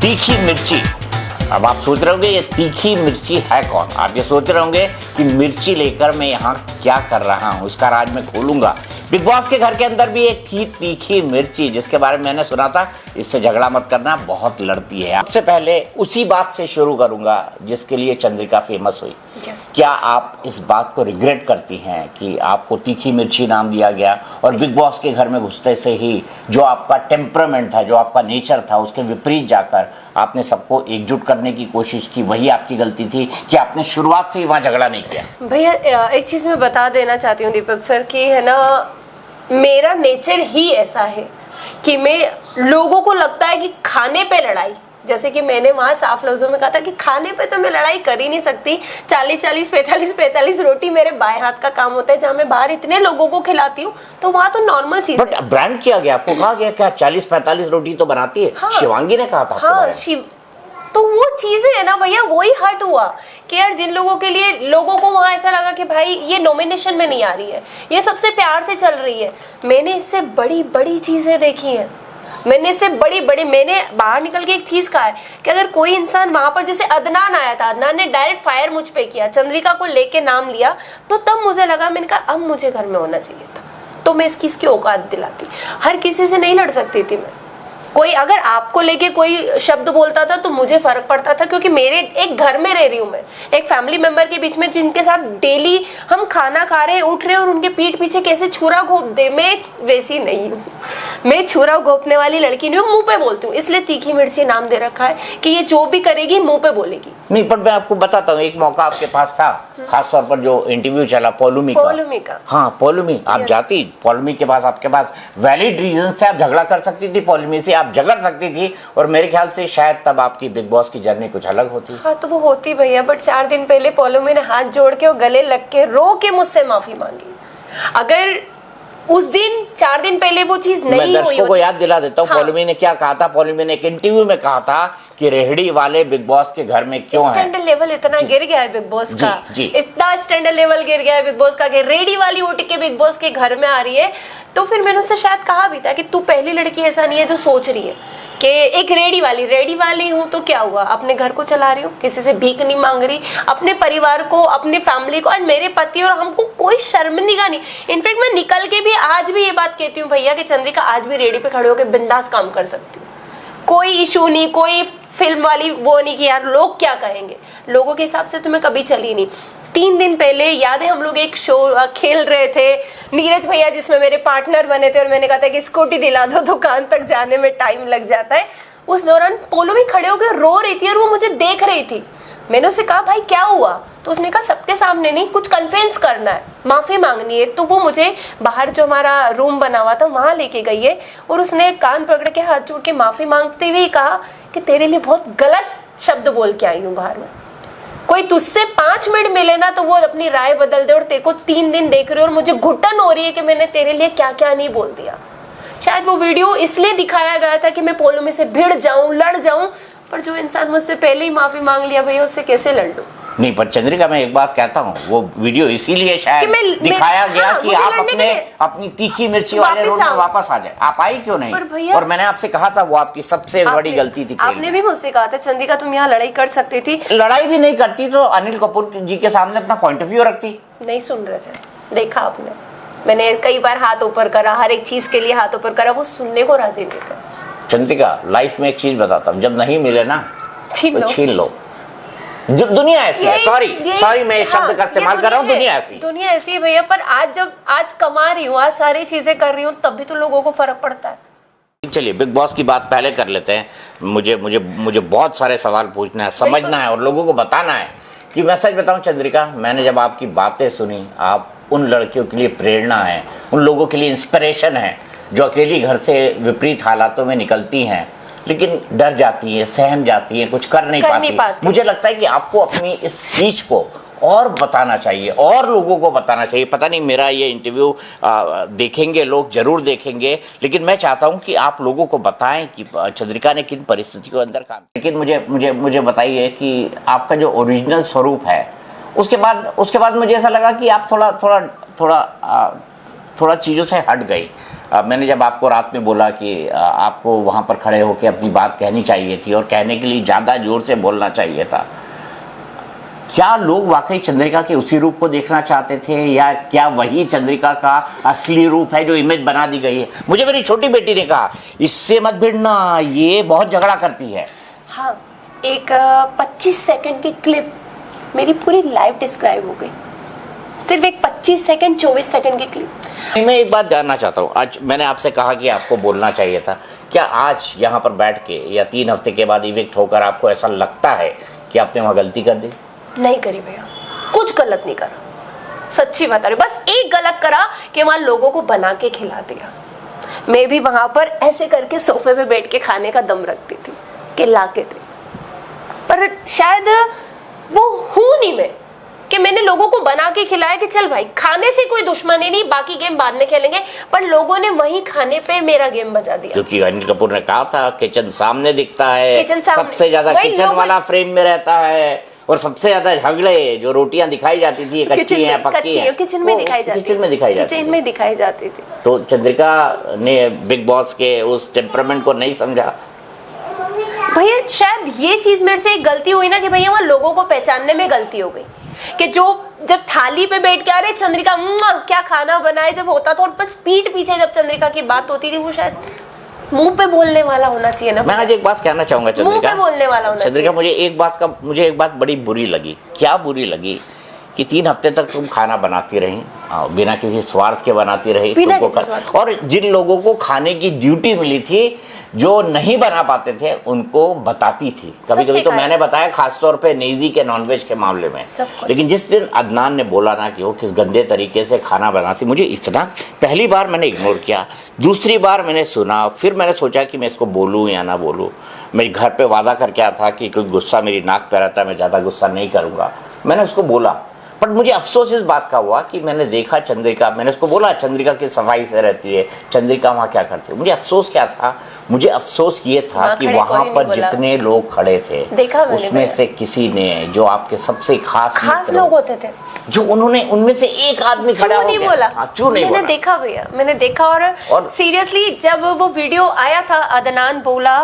तीखी मिर्ची। अब आप सोच रहे होंगे ये तीखी मिर्ची है कौन। आप ये सोच रहे होंगे कि मिर्ची लेकर मैं यहाँ क्या कर रहा हूँ, उसका राज मैं खोलूंगा। बिग बॉस के घर के अंदर भी एक थी तीखी मिर्ची, जिसके बारे में मैंने सुना था इससे झगड़ा मत करना, बहुत लड़ती है। सबसे पहले उसी बात से शुरू करूंगा जिसके लिए चंद्रिका फेमस हुई। क्या आप इस बात को रिग्रेट करती हैं कि आपको तीखी मिर्ची नाम दिया गया और बिग बॉस के घर में घुसते से ही जो आपका टेम्परामेंट था, जो आपका नेचर था, उसके विपरीत जाकर आपने सबको एकजुट करने की कोशिश की, वही आपकी गलती थी कि आपने शुरुआत से ही वहाँ झगड़ा नहीं किया? भैया एक चीज मैं बता देना चाहती हूँ दीपक सर कि है ना, मेरा नेचर ही ऐसा है कि मैं लोगों को लगता है कि खाने पे लड़ाई, जैसे कि मैंने वहां साफ लफ्जों में कहा था कि खाने पे तो मैं लड़ाई कर ही नहीं सकती। 40-40 45-45 रोटी मेरे बाएं हाथ का काम होता है, जहाँ मैं बाहर इतने लोगों को खिलाती हूँ, तो वहां तो नॉर्मल चीज है। बट ब्रांड किया गया, आपको कहा गया क्या 40-45 रोटी तो बनाती है? हाँ, शिवांगी ने कहा था। हाँ शिव, तो वो चीजें है ना भैया, वही हर्ट हुआ कि यार जिन लोगों के लिए लोगों को वहां ऐसा लगा कि भाई ये नॉमिनेशन में नहीं आ रही है, ये सबसे प्यार से चल रही है। मैंने इससे बड़ी बड़ी चीजें देखी हैं, मैंने बाहर निकल के एक चीज कहा है कि अगर कोई इंसान वहां पर, जैसे अदनान आया था, अदनान ने डायरेक्ट फायर मुझ पे किया, चंद्रिका को लेके नाम लिया, तो तब मुझे लगा, मैंने कहा अब मुझे घर में होना चाहिए था, तो मैं इसकी औकात दिलाती। हर किसी से नहीं लड़ सकती थी मैं। कोई अगर आपको लेके कोई शब्द बोलता था तो मुझे फर्क पड़ता था, क्योंकि मेरे एक घर में रह रही हूँ मैं, एक फैमिली मेंबर के बीच में, जिनके साथ डेली हम खाना खा रहे हैं, उठ रहे हैं, और उनके पीठ पीछे कैसे छुरा घोप दे, मैं वैसी नहीं हूँ। मैं छुरा घोपने वाली लड़की नहीं हूँ, मुंह पे बोलती हूँ, इसलिए तीखी मिर्ची नाम दे रखा है कि ये जो भी करेगी मुंह पे बोलेगी। नहीं, पर मैं आपको बताता हूँ, एक मौका आपके पास था, खासतौर पर जो इंटरव्यू चला पोलूमी का। हाँ, पोलूमी आप जाती, पोलूमी के पास, आपके पास वैलिड रीजन से आप झगड़ा कर सकती थी, पोलूमी से आप झगड़ सकती थी, और मेरे ख्याल से शायद तब आपकी बिग बॉस की जर्नी कुछ अलग होती। हाँ तो वो होती भैया, बट 4 दिन पहले पोलूमी ने हाथ जोड़ के और गले लग के रो के मुझसे माफी मांगी। अगर उस दिन 4 दिन पहले वो चीज नहीं हुई, मैं दर्शकों को याद दिला देता हूँ। हाँ। पोलूमी ने क्या कहा था? पोलूमी ने एक इंटरव्यू में कहा था कि रेहड़ी वाले बिग बॉस के घर में क्यों है? स्टैंडर्ड लेवल इतना गिर गया है बिग बॉस का, इतना स्टैंडर्ड लेवल गिर गया है बिग बॉस का कि रेहड़ी वाली उठ के बिग बॉस के घर में आ रही है। तो फिर मैंने उससे शायद कहा भी था कि तू पहली लड़की ऐसा नहीं है जो सोच रही है कि एक रेडी वाली हूँ तो क्या हुआ, अपने घर को चला रही हूँ, किसी से भीख नहीं मांग रही, अपने परिवार को, अपने फैमिली को, आज मेरे पति और हमको कोई शर्मिंदगी नहीं। इनफैक्ट मैं निकल के भी आज भी ये बात कहती हूँ भैया कि चंद्रिका आज भी रेडी पे खड़े होकर बिंदास काम कर सकती है, कोई इशू नहीं, कोई फिल्म वाली वो नहीं कि यार लोग क्या कहेंगे। लोगों के हिसाब से तो मैं कभी चली नहीं। 3 दिन पहले याद है हम लोग एक शो खेल रहे थे, नीरज भैया जिसमें मेरे पार्टनर बने थे, और मैंने कहा था कि स्कूटी दिला दो, दुकान तक जाने में टाइम लग जाता है। उस दौरान पोलूमी खड़े होकर रो रही थी और वो मुझे देख रही थी। मैंने उससे कहा भाई क्या हुआ, तो उसने कहा सबके सामने नहीं, कुछ कन्फेंस करना है, माफी मांगनी है। तो वो मुझे बाहर जो हमारा रूम बना हुआ था वहां लेके गई है, और उसने कान पकड़ के हाथ जोड़ के माफी मांगते हुए कहा कि तेरे लिए बहुत गलत शब्द बोल के आई हूँ बाहर में, कोई तुझसे 5 मिनट मिले ना तो वो अपनी राय बदल दे, और तेरे को 3 दिन देख रही हो और मुझे घुटन हो रही है कि मैंने तेरे लिए क्या क्या नहीं बोल दिया। शायद वो वीडियो इसलिए दिखाया गया था कि मैं पोलूमी से भिड़ जाऊं, लड़ जाऊं, पर जो इंसान मुझसे पहले ही माफी मांग लिया भैया, उससे कैसे लड़ लूं? नहीं, पर चंद्रिका मैं एक बात कहता हूँ, वो वीडियो इसीलिए शायद दिखाया गया हाँ, कि आप अपनी तीखी मिर्ची वाले रोल में वापस आ जाए। आप आई क्यों नहीं? और मैंने आपसे कहा था वो आपकी सबसे बड़ी गलती थी। आपने भी मुझसे कहा था चंद्रिका तुम यहाँ लड़ाई कर सकती थी। लड़ाई भी नहीं करती तो अनिल कपूर जी के सामने अपना पॉइंट ऑफ व्यू रखती। नहीं सुन रहे थे, देखा आपने, मैंने कई बार हाथ ऊपर करा, हर एक चीज के लिए हाथ ऊपर करा, वो सुनने को राजी नहीं थे। चंद्रिका लाइफ में एक चीज बताता हूँ, जब नहीं मिले ना तो छीन लो। दुनिया ऐसी है, सॉरी मैं शब्द का इस्तेमाल कर रहा हूँ, दुनिया ऐसी है भैया। पर आज कमा रही हूँ, आज सारी चीजें कर रही हूँ, तब भी तो लोगों को फर्क पड़ता है। चलिए बिग बॉस की बात पहले कर लेते हैं। मुझे बहुत सारे सवाल पूछना है, समझना है और लोगों को बताना है कि मैं सच बताऊं चंद्रिका, मैंने जब आपकी बातें सुनी, आप उन लड़कियों के लिए प्रेरणा है, उन लोगों के लिए इंस्पिरेशन है जो अकेली घर से विपरीत हालातों में निकलती हैं, लेकिन डर जाती है, सहम जाती है, कुछ कर नहीं पाती। मुझे लगता है कि आपको अपनी इस चीज को और बताना चाहिए, और लोगों को बताना चाहिए। पता नहीं मेरा ये इंटरव्यू देखेंगे लोग, जरूर देखेंगे, लेकिन मैं चाहता हूं कि आप लोगों को बताएं कि चंद्रिका ने किन परिस्थितियों के अंदर काम। लेकिन मुझे बताइए कि आपका जो ओरिजिनल स्वरूप है, उसके बाद मुझे ऐसा लगा कि आप थोड़ा चीज़ों से हट गई। मैंने जब आपको रात में बोला कि आपको वहाँ पर खड़े होकर अपनी बात कहनी चाहिए थी और कहने के लिए ज़्यादा जोर से बोलना चाहिए था, क्या लोग वाकई चंद्रिका के उसी रूप को देखना चाहते थे या क्या वही चंद्रिका का असली रूप है जो इमेज बना दी गई है? मुझे मेरी छोटी बेटी ने कहा इससे मत भिड़ना, ये बहुत झगड़ा करती है। हाँ, एक 25 सेकंड की क्लिप मेरी पूरी लाइफ डिस्क्राइब हो गई, सिर्फ एक 25 सेकंड 24 सेकंड की क्लिप। मैं एक बात जानना चाहता हूँ, आज मैंने आपसे कहा कि आपको बोलना चाहिए था, क्या आज यहाँ पर बैठ के या 3 हफ्ते के बाद इविक्ट होकर आपको ऐसा लगता है कि आपने वहाँ गलती कर दी? नहीं करी भैया, कुछ गलत नहीं करा, सच्ची बता रही। बस एक गलत करा कि वहां लोगों को बना के खिला दिया। मैं भी वहां पर ऐसे करके सोफे पे बैठ के खाने का दम रखती थी कि लाके थे, पर शायद वो हूं नहीं मैं कि मैंने लोगों को बना के खिलाया कि चल भाई खाने से कोई दुश्मनी नहीं, बाकी गेम बाद में खेलेंगे, पर लोगों ने वहीं खाने पे मेरा गेम बजा दिया। क्योंकि अनिल कपूर ने कहा था किचन सामने दिखता है, किचन सामने, सबसे ज्यादा किचन वाला फ्रेम में रहता है और सबसे ज्यादा झगड़े जो रोटियां दिखाई जाती थी कच्ची हैं पक्की हैं, किचन में दिखाई जाती, किचन में दिखाई जाती थी। तो चंद्रिका ने बिग बॉस के उस टेम्परामेंट को नहीं समझा। भैया शायद ये चीज मेरे से एक गलती हुई ना कि भैया वहां लोगों को पहचानने में गलती हो गई कि जो जब थाली पे बैठ के आ रहे चंद्रिका क्या खाना बनाए जब होता था और बस पीठ पीछे जब चंद्रिका की बात होती थी, वो शायद मुंह पे बोलने वाला होना चाहिए ना। मैं आज एक बात कहना चाहूंगा चंद्रिका, मुंह पे बोलने वाला होना चंद्रिका, चाहिए। मुझे एक बात बड़ी बुरी लगी। क्या बुरी लगी? कि 3 हफ्ते तक तुम खाना बनाती रही, बिना किसी स्वार्थ के बनाती रही, और जिन लोगों को खाने की ड्यूटी मिली थी जो नहीं बना पाते थे उनको बताती थी। कभी कभी तो मैंने बताया, खासतौर पे नेजी के नॉनवेज के मामले में। लेकिन जिस दिन अदनान ने बोला ना कि वो किस गंदे तरीके से खाना बनाती, मुझे इतना, पहली बार मैंने इग्नोर किया, दूसरी बार मैंने सुना, फिर मैंने सोचा कि मैं इसको बोलूँ या ना बोलूँ। मेरे घर पे वादा करके आया था कि कोई गुस्सा मेरी नाक पे रहता है, मैं ज़्यादा गुस्सा नहीं करूँगा। मैंने उसको बोला, बट मुझे अफसोस इस बात का हुआ कि मैंने देखा चंद्रिका, मैंने उसको बोला चंद्रिका की सफाई से रहती है, चंद्रिका वहाँ क्या करती है। मुझे अफसोस क्या था? मुझे अफसोस ये था कि वहाँ पर जितने लोग खड़े थे उसमें से किसी ने, जो आपके सबसे खास लोग होते थे, जो उनमें से एक आदमी खड़ा हो गया, चू नहीं बोला। मैंने देखा भैया, मैंने देखा। और सीरियसली जब वो वीडियो आया था, अदनान बोला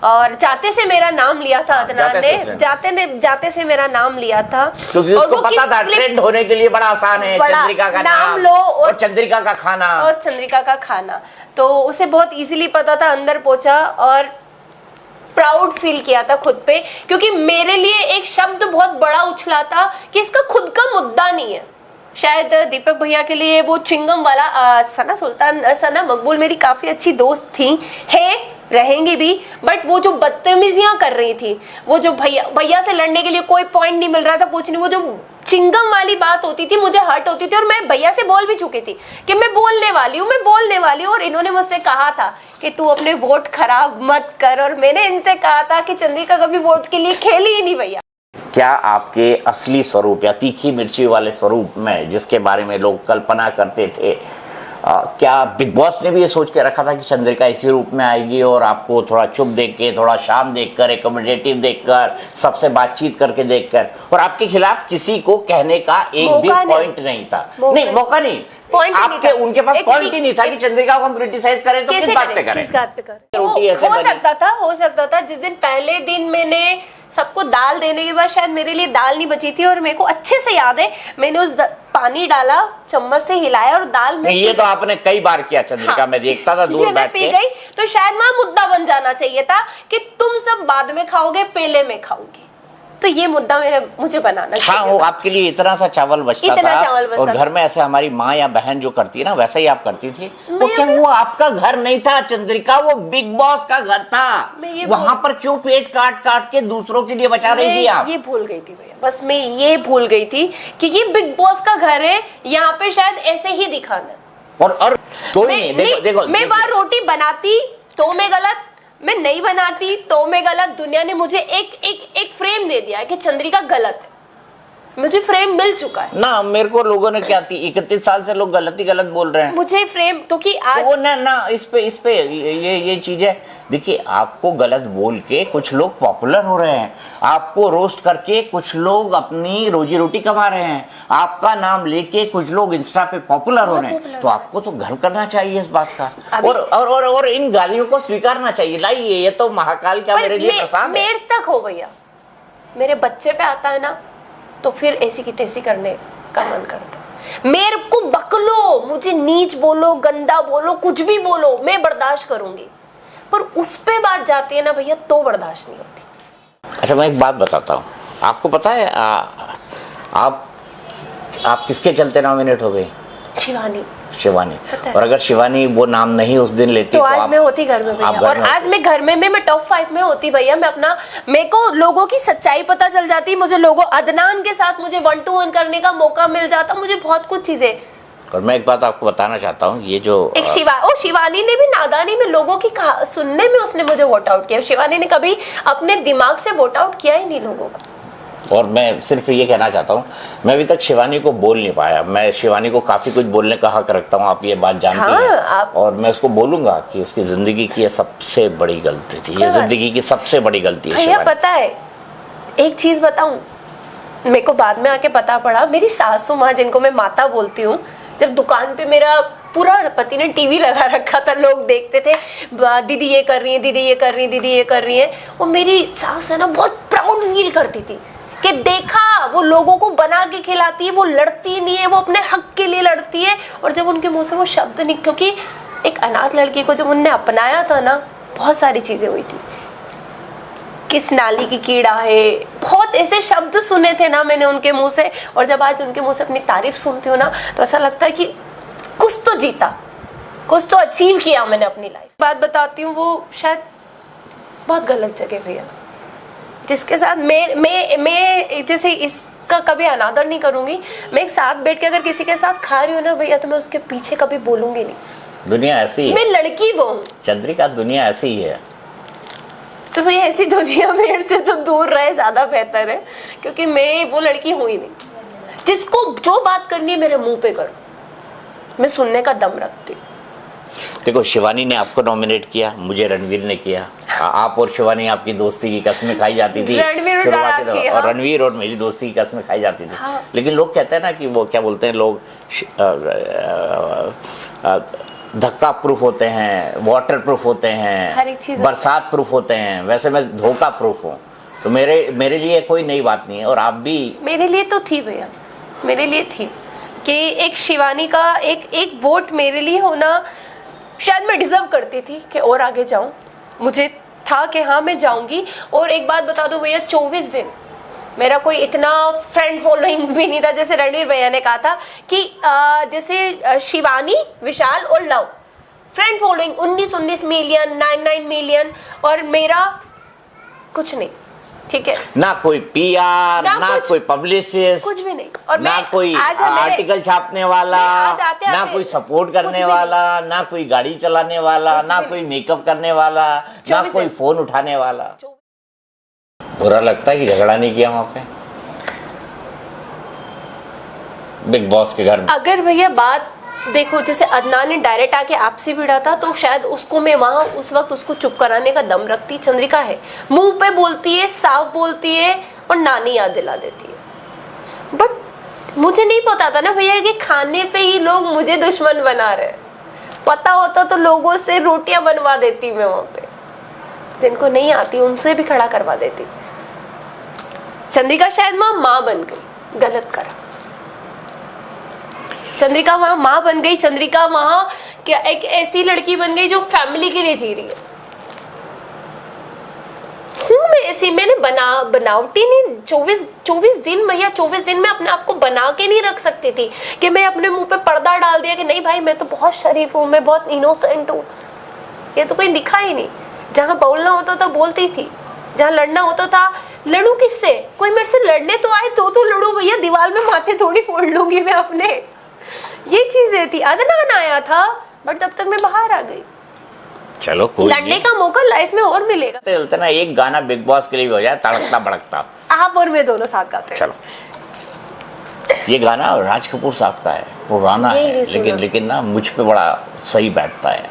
और जाते से मेरा नाम लिया था, अदनान ने जाते से मेरा नाम लिया था, क्योंकि उसको पता था ट्रेंड होने के लिए बड़ा आसान है, चंद्रिका का नाम लो और चंद्रिका का खाना, तो उसे बहुत इजीली पता था। अंदर पहुंचा और प्राउड फील किया था खुद पे, क्योंकि मेरे लिए एक शब्द बहुत बड़ा उछला था कि इसका खुद का मुद्दा नहीं है। शायद दीपक भैया के लिए वो चिंगम वाला सना सुल्तान, सना मकबूल मेरी काफी अच्छी दोस्त थी, रहेंगी भी, बट वो जो बदतमीजियां कर रही थी, वो जो भैया से लड़ने के लिए कोई पॉइंट नहीं मिल रहा था, कुछ नहीं, वो जो चिंगम वाली बात होती थी मुझे हर्ट होती थी। और मैं भैया से बोल भी चुकी थी कि मैं बोलने वाली हूँ, और इन्होंने मुझसे कहा था कि तू अपने वोट खराब मत कर, और मैंने इनसे कहा था कि चंद्रिका कभी वोट के लिए खेली ही नहीं भैया। क्या आपके असली स्वरूप या तीखी मिर्ची वाले स्वरूप में, जिसके बारे में लोग कल्पना करते थे, क्या बिग बॉस ने भी ये सोच के रखा था कि चंद्रिका इसी रूप में आएगी और आपको थोड़ा चुप देख के, थोड़ा शांत देखकर, एकमोडेटिव देखकर, सबसे बातचीत करके देखकर, और आपके खिलाफ किसी को कहने का एक भी पॉइंट नहीं था? नहीं, मौका नहीं, आपके उनके पास पॉइंट ही नहीं था कि चंद्रिका को हम क्रिटिसाइज करें तो किस बात पे करें? रोटी ऐसे हो सकता था जिस दिन पहले दिन मैंने सबको दाल देने के बाद शायद मेरे लिए दाल नहीं बची थी, और मेरे को अच्छे से याद है मैंने उस पानी डाला, चम्मच से हिलाया और दाल में ये तो आपने कई बार किया चंद्रिका। हाँ, मैं देखता था दूर बैठ के। गई तो शायद वहां मुद्दा बन जाना चाहिए था कि तुम सब बाद में खाओगे, पहले मैं खाऊंगी, तो ये मुद्दा मुझे बनाना चाहिए। हाँ, वो आपके लिए इतना सा चावल बचता था, और घर में ऐसे हमारी माँ या बहन जो करती है ना, वैसा ही आप करती थी। वो क्या, वो आपका घर नहीं था चंद्रिका, वो बिग बॉस का घर था। वहां पर क्यों पेट काट के दूसरों के लिए बचा रही थी आप? ये भूल गई थी भैया, बस मैं ये भूल गई थी कि ये बिग बॉस का घर है, यहाँ पे शायद ऐसे ही दिखाना। और कोई नहीं, देखो मैं वहां रोटी बनाती तो मैं गलत, मैं नहीं बनाती तो मैं गलत। दुनिया ने मुझे एक फ्रेम दे दिया है कि चंद्रिका गलत है, मुझे फ्रेम मिल चुका है ना। मेरे को लोगों ने क्या 31 साल से लोग गलत ही गलत बोल रहे हैं। मुझे फ्रेम, क्योंकि आज वो ना इस पे ये चीजें देखिए, आपको गलत बोल के कुछ लोग पॉपुलर हो रहे हैं, आपको रोस्ट करके कुछ लोग अपनी रोजी रोटी कमा रहे हैं, आपका नाम लेके कुछ लोग इंस्टा पे पॉपुलर हो रहे हैं, तो आपको तो गर्व करना चाहिए इस बात का, और इन गालियों को स्वीकारना चाहिए। लाइए, ये तो महाकाल क्या मेरे लिए प्रसाद है। मेरे तक हो भैया, मेरे बच्चे पे आता है ना, तो फिर ऐसी की तैसी करने का मन करता है। मेरे को बकलो, मुझे नीच बोलो, गंदा बोलो, कुछ भी बोलो, मैं बर्दाश्त करूंगी, पर उस पे बात जाती है ना भैया, तो बर्दाश्त नहीं होती। अच्छा, मैं एक बात बताता हूँ, आपको पता है आप किसके चलते नॉमिनेट हो गई? शिवानी। और अगर शिवानी वो नाम नहीं उस दिन लेती तो आज मैं होती घर में भैया, और आज मैं घर में मैं टॉप 5 में होती भैया। मेरे को लोगों की सच्चाई पता चल जाती, मुझे लोगों अदनान के साथ मुझे 1 to 1 करने का मौका मिल जाता, मुझे बहुत कुछ चीजें। और मैं एक बात आपको बताना चाहता हूँ, ये जो एक शिवानी ने भी नादानी में लोगों की सुनने में उसने मुझे वोट आउट किया। शिवानी ने कभी अपने दिमाग से वोट आउट किया ही नहीं लोगों को। और मैं सिर्फ ये कहना चाहता हूँ, मैं अभी तक शिवानी को बोल नहीं पाया। मैं शिवानी को काफी कुछ बोलने का हक रखता हूँ, आप ये बात जानती हैं। और मैं उसको बोलूंगा कि उसकी जिंदगी की ये सबसे बड़ी गलती थी, ये जिंदगी की सबसे बड़ी गलती है। भैया पता है, एक चीज बताऊं, मेरे को बाद में आके पता पड़ा, मेरी सासू माँ, जिनको मैं माता बोलती हूँ, जब दुकान पे मेरा पूरा पति ने टीवी लगा रखा था, लोग देखते थे, दीदी ये कर रही है, दीदी ये कर रही है, दीदी ये कर रही है, वो मेरी सास है ना बहुत प्राउड फील करती थी कि देखा वो लोगों को बना के खिलाती है, वो लड़ती नहीं है, वो अपने हक के लिए लड़ती है। और जब उनके मुंह से वो शब्द नहीं, क्योंकि एक अनाथ लड़की को जब उनने अपनाया था ना, बहुत सारी चीजें हुई थी, किस नाली की कीड़ा है, बहुत ऐसे शब्द सुने थे ना मैंने उनके मुंह से। और जब आज उनके मुंह से अपनी तारीफ सुनती हूँ ना, तो ऐसा लगता है कि कुछ तो जीता, कुछ तो अचीव किया मैंने अपनी लाइफ। बात बताती हूँ, वो शायद बहुत गलत जगह भैया, जिसके साथ मैं जैसे इसका कभी अनादर नहीं करूंगी। मैं एक साथ बैठ के अगर किसी के साथ खा रही हूँ ना भैया, तो मैं उसके पीछे कभी बोलूंगी नहीं। दुनिया ऐसी है, मैं लड़की वो हूँ चंद्रिका, दुनिया ऐसी ही है। तो भैया ऐसी दुनिया मेरे से तो दूर रहे, ज्यादा बेहतर है, क्योंकि मैं वो लड़की हूँ ही नहीं। जिसको जो बात करनी है मेरे मुंह पे करो, मैं सुनने का दम रखती। देखो, शिवानी ने आपको नॉमिनेट किया, मुझे रणवीर ने किया। आप और शिवानी, आपकी दोस्ती की कसमें खाई जाती थी और रणवीर और मेरी दोस्ती की कसमें खाई जाती थी। हाँ। लेकिन लोग कहते हैं ना कि वो क्या बोलते हैं लोग, धक्का प्रूफ होते हैं, वाटर प्रूफ होते हैं, बरसात प्रूफ होते हैं, वैसे मैं धोखा प्रूफ हूँ। तो मेरे लिए कोई नई बात नहीं है, और आप भी। मेरे लिए तो थी भैया, मेरे लिए थी कि एक शिवानी का एक वोट मेरे लिए होना, शायद मैं डिजर्व करती थी कि और आगे जाऊं। मुझे था कि हाँ मैं जाऊंगी। और एक बात बता दो भैया, 24 दिन मेरा कोई इतना फ्रेंड फॉलोइंग भी नहीं था, जैसे रणवीर भैया ने कहा था कि जैसे शिवानी, विशाल और love friend following 19 million, 9 million, और मेरा कुछ नहीं। ठीक है ना, कोई पीआर ना कोई पब्लिसिस्ट, कुछ भी नहीं, और ना कोई आर्टिकल छापने वाला, ना कोई सपोर्ट करने वाला, ना कोई गाड़ी चलाने वाला, ना कोई मेकअप करने वाला, ना कोई फोन उठाने वाला। बुरा लगता है कि झगड़ा नहीं किया वहां पे बिग बॉस के घर। अगर भैया बात देखो, जैसे अदनान ने डायरेक्ट आके आपसे भिड़ा था, तो शायद उसको मैं वहां उस वक्त उसको चुप कराने का दम रखती। चंद्रिका है, मुंह पे बोलती है, साफ बोलती है, और नानी याद दिला देती है। बट मुझे नहीं पता था ना भैया कि खाने पे ही लोग मुझे दुश्मन बना रहे। पता होता तो लोगों से रोटियां बनवा देती मैं वहां पे, जिनको नहीं आती उनसे भी खड़ा करवा देती। चंद्रिका शायद माँ बन गई, गलत करा। चंद्रिका वहां माँ बन गई, चंद्रिका वहां क्या एक ऐसी लड़की बन गई जो फैमिली के लिए जी रही है। हूँ मैं ऐसी, मैंने बनावटी नहीं। 24 दिन भैया, 24 दिन में अपने आप को बना के नहीं रख सकती थी कि मैं अपने मुंह पे पर्दा डाल दिया कि नहीं भाई मैं तो बहुत शरीफ हूँ, मैं बहुत इनोसेंट हूँ। ये तो कोई दिखा ही नहीं। जहाँ बोलना होता था बोलती थी, जहाँ लड़ना होता था लड़ू किससे, कोई मेरे से लड़ने तो आए तो लड़ू भैया, दीवार में माथे थोड़ी फोड़ लूंगी मैं अपने। ये चीजें थी। अदनान आया था, बट जब तक मैं बाहर आ गई, चलो कोई लड़ने का मौका लाइफ में और मिलेगा। चलते ना, एक गाना बिग बॉस के लिए भी हो जाए, तड़कता भड़कता, आप और मैं दोनों साथ गाते हैं। चलो। ये गाना राज कपूर साहब का है, पुराना यही है, नहीं सुना। लेकिन ना मुझ पे बड़ा सही बैठता है,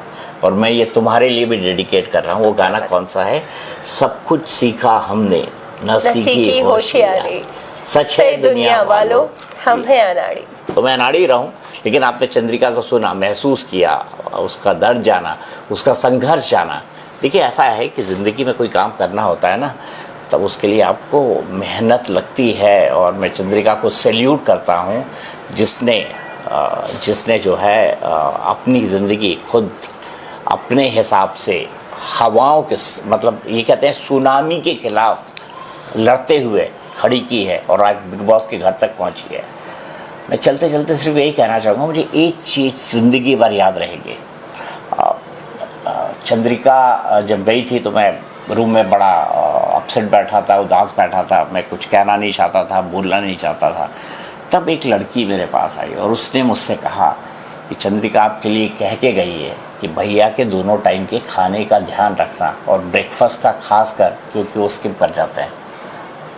और मैं ये तुम्हारे लिए भी डेडिकेट कर रहा हूँ। वो गाना कौन सा है? सब कुछ सीखा हमने न सीखी होशियारी, सच है दुनिया वालों हम हैं अनाड़ी। तो मैं अनाड़ी रहा हूँ, लेकिन आपने चंद्रिका को सुना, महसूस किया, उसका दर्द जाना, उसका संघर्ष जाना। देखिए ऐसा है कि ज़िंदगी में कोई काम करना होता है ना, तब उसके लिए आपको मेहनत लगती है, और मैं चंद्रिका को सैल्यूट करता हूँ जिसने जो है अपनी ज़िंदगी खुद अपने हिसाब से हवाओं के मतलब ये कहते हैं सुनामी के खिलाफ लड़ते हुए खड़ी की है, और आज बिग बॉस के घर तक पहुंची है। मैं चलते चलते सिर्फ यही कहना चाहूँगा, मुझे एक चीज़ ज़िंदगी भर याद रहेगी। चंद्रिका जब गई थी तो मैं रूम में बड़ा अपसेट बैठा था, उदास बैठा था, मैं कुछ कहना नहीं चाहता था, बोलना नहीं चाहता था। तब एक लड़की मेरे पास आई और उसने मुझसे कहा कि चंद्रिका आपके लिए कह के गई है कि भैया के दोनों टाइम के खाने का ध्यान रखना, और ब्रेकफास्ट का खास कर, क्योंकि वो स्किप कर जाते हैं।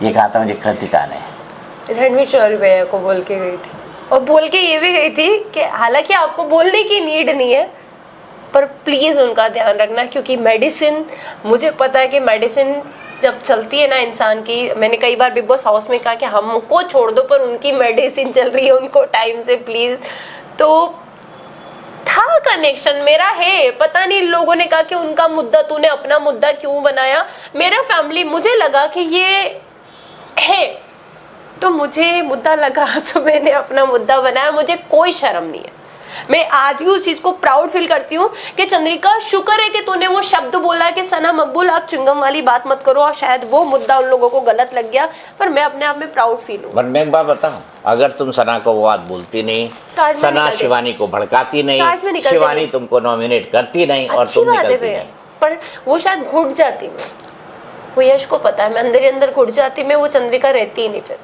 ये कहा था मुझे कृतिका ने। रणवीर चौधरी भैया को बोल के गई थी, और बोल के ये भी गई थी कि हालांकि आपको बोलने की नीड नहीं है, पर प्लीज़ उनका ध्यान रखना, क्योंकि मेडिसिन, मुझे पता है कि मेडिसिन जब चलती है ना इंसान की, मैंने कई बार बिग बॉस हाउस में कहा कि हमको छोड़ दो, पर उनकी मेडिसिन चल रही है, उनको टाइम से प्लीज़। तो था कनेक्शन मेरा है, पता नहीं लोगों ने कहा कि उनका मुद्दा तूने अपना मुद्दा क्यों बनाया। मेरा फैमिली, मुझे लगा कि ये है, तो मुझे मुद्दा लगा तो मैंने अपना मुद्दा बनाया। मुझे कोई शर्म नहीं है, मैं आज भी उस चीज को प्राउड फील करती हूँ कि चंद्रिका शुक्र है कि तूने वो शब्द बोला कि सना मकबूल आप चिंगम वाली बात मत करो, और शायद वो मुद्दा उन लोगों को गलत लग गया, पर मैं अपने आप में प्राउड फील हूँ। पर मैं एक बात बताऊं, अगर तुम सना को वो बात बोलती नहीं, सना शिवानी को भड़काती नहीं, शिवानी तुमको नॉमिनेट करती नहीं, और तुम निकलती नहीं, पर वो शायद घुट जाती, मैं वो यश को पता है, मैं अंदर ही अंदर घुट जाती, मैं वो चंद्रिका रहती ही नहीं फिर।